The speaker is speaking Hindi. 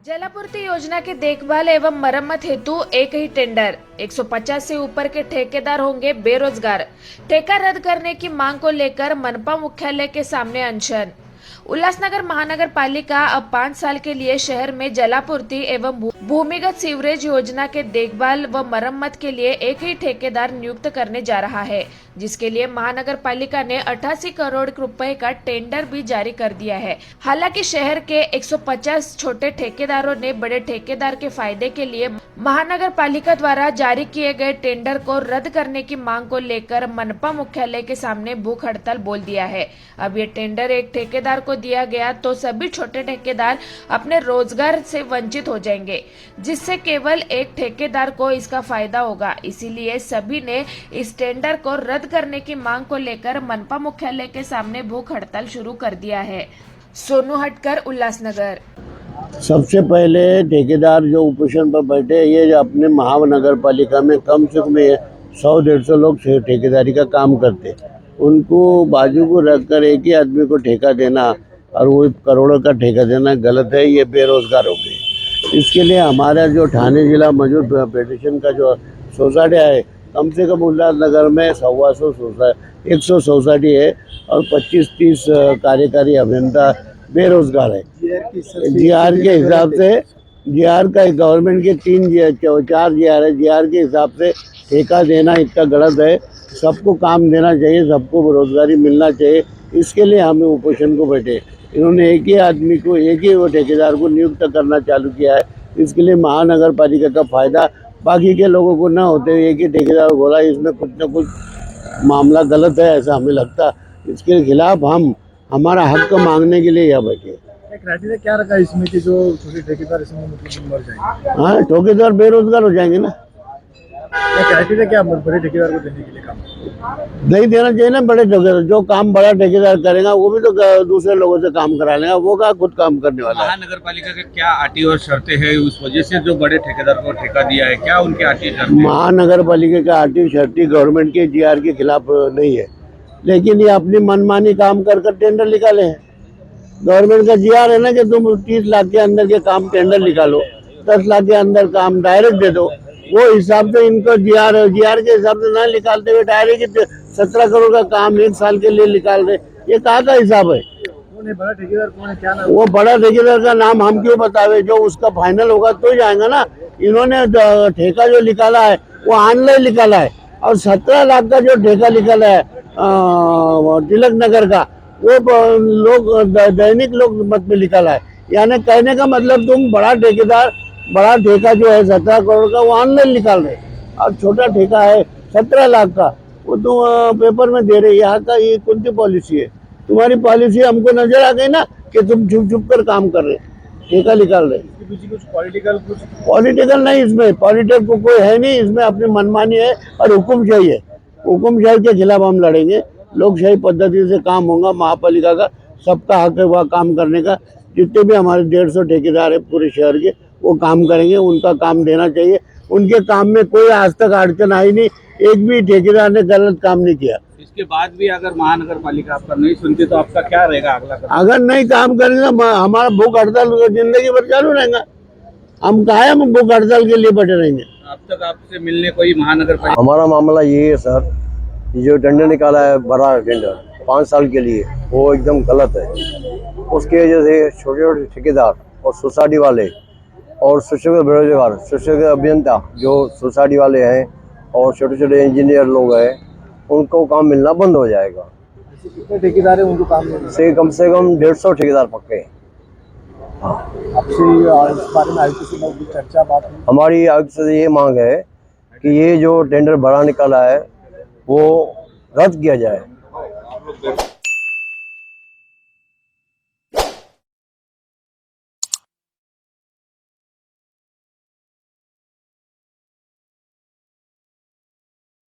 जलापूर्ति योजना के देखभाल एवं मरम्मत हेतु एक ही टेंडर। 150 से ऊपर के ठेकेदार होंगे बेरोजगार। ठेका रद्द करने की मांग को लेकर मनपा मुख्यालय के सामने अनशन। उल्लासनगर महानगर पालिका अब 5 साल के लिए शहर में जलापूर्ति एवं भूमिगत सीवरेज योजना के देखभाल व मरम्मत के लिए एक ही ठेकेदार नियुक्त करने जा रहा है, जिसके लिए महानगर पालिका ने 88 करोड़ रुपए का टेंडर भी जारी कर दिया है। हालांकि शहर के 150 छोटे ठेकेदारों ने बड़े ठेकेदार के फायदे के लिए महानगर पालिका द्वारा जारी किए गए टेंडर को रद्द करने की मांग को लेकर मनपा मुख्यालय के सामने भूख हड़ताल बोल दिया है। अब ये टेंडर एक ठेकेदार को दिया गया तो सभी छोटे ठेकेदार अपने रोजगार से वंचित हो जाएंगे, जिससे केवल एक ठेकेदार को इसका फायदा होगा। इसीलिए सभी ने इस टेंडर को रद्द करने की मांग को लेकर मनपा मुख्यालय के सामने भूख हड़ताल शुरू कर दिया है। सोनू हटकर, उल्लासनगर। सबसे पहले ठेकेदार जो उपोषण पर बैठे, ये जो अपने महानगर पालिका में कम से कम 100-150 लोग ठेकेदारी का काम करते, उनको बाजू को रखकर एक ही आदमी को ठेका देना और वो करोड़ों का ठेका देना गलत है। ये बेरोजगार हो गए। इसके लिए हमारा जो ठाणे जिला मजदूर फेडरेशन का जो सोसाइटी है, कम से कम उल्लासनगर में 100 सोसाइटी है और 25-30 कार्यकारी अभियंता बेरोजगार है। जीआर के हिसाब से, जीआर का गवर्नमेंट के 4 जीआर है। जीआर के हिसाब से ठेका देना इतना गलत है। सबको काम देना चाहिए, सबको रोजगारी मिलना चाहिए। इसके लिए हमें उपोषण को बैठे। इन्होंने एक ही आदमी को, एक ही वो ठेकेदार को नियुक्त करना चालू किया है। इसके लिए महानगर पालिका का फायदा बाकी के लोगों को न होते हुए एक ही ठेकेदार बोला, इसमें कुछ न कुछ मामला गलत है, ऐसा हमें लगता। इसके खिलाफ हम हमारा हक मांगने के लिए यहाँ बैठे। क्राइटेरिया क्या रखा इसमें कि जो छोटे ठेकेदार इसमें मतलब मर जाएंगे? हाँ, ठेकेदार बेरोजगार हो जाएंगे ना। क्राइटेरिया क्या बड़े ठेकेदार को देने के लिए काम नहीं देना चाहिए ना। बड़े ठेकेदार, जो काम बड़ा ठेकेदार करेगा वो भी तो दूसरे लोगों से काम करा लेगा, वो क्या खुद काम करने वाला है। महानगर पालिका के क्या आटी और शर्तें हैं, उस वजह से जो बड़े ठेकेदार को ठेका दिया है, क्या उनके आटी शर्तें? महानगर पालिका का आटी शर्ती गवर्नमेंट के जीआर के खिलाफ नहीं है, लेकिन ये अपनी मनमानी काम कर टेंडर निकाले हैं। गवर्नमेंट का जीआर है ना कि तुम 30 लाख के अंदर के काम टेंडर निकालो, 10 लाख के अंदर काम डायरेक्ट दे दो। वो हिसाब से इनको जीआर के हिसाब से ना निकालते हुए डायरेक्ट 17 करोड़ का काम 1 साल के लिए निकाल रहे। ये कहाँ का हिसाब है? बड़ा ठेकेदार कौन है, क्या नाम? वो बड़ा ठेकेदार का नाम हम क्यों बतावे? जो उसका फाइनल होगा तो जाएगा ना। इन्होंने ठेका जो निकाला है वो ऑनलाइन निकाला है, और 17 लाख का जो ठेका निकाला है तिलक नगर का, वो लोग दैनिक लोग मत में निकाला है। यानी कहने का मतलब तुम बड़ा ठेका जो है 17 करोड़ का वो ऑनलाइन निकाल रहे, और छोटा ठेका है 17 लाख का वो तुम पेपर में दे रहे। यहाँ का ये कौन सी पॉलिसी है? तुम्हारी पॉलिसी हमको नजर आ गई ना कि तुम छुप कर काम कर रहे, ठेका निकाल रहे। कुछ पॉलिटिकल नहीं, इसमें पॉलिटिक्स को कोई है नहीं। इसमें अपनी मनमानी है और हुकुमशाही है। हुकुमशाही के खिलाफ हम लड़ेंगे। लोकशाही पद्धति से काम होगा। महापालिका का सबका हक है वह काम करने का। जितने भी हमारे 150 ठेकेदार है पूरे शहर के, वो काम करेंगे। उनका काम देना चाहिए। उनके काम में कोई आज तक अड़चन आई नहीं। एक भी ठेकेदार ने गलत काम नहीं किया। इसके बाद भी अगर महानगर पालिका आपका नहीं सुनती तो आपका क्या रहेगा अगला कदम? अगर नहीं काम करेंगे हमारा भूख हड़ताल जिंदगी भर चालू रहेगा। हम कायम भूख हड़ताल के लिए बैठे रहेंगे। अब तक आपसे मिलने कोई महानगर पालिका? हमारा मामला ये है सर, जो टेंडर निकाला है बड़ा टेंडर 5 साल के लिए, वो एकदम गलत है। उसके वजह से छोटे छोटे ठेकेदार और सोसाइटी वाले और शिक्षक बेरोजगार, शिक्षक अभियंता जो सोसाइटी वाले हैं और छोटे छोटे इंजीनियर लोग हैं, उनको काम मिलना बंद हो जाएगा। कितने ठेकेदार है उनको काम मिलना? से कम 150 ठेकेदार पक्के हैं। आपसे इस बारे में आयुक्त से बहुत चर्चा बात हुई? हमारी आयुक्त से ये मांग है कि ये जो टेंडर बड़ा निकाला है वो रद्द किया जाए।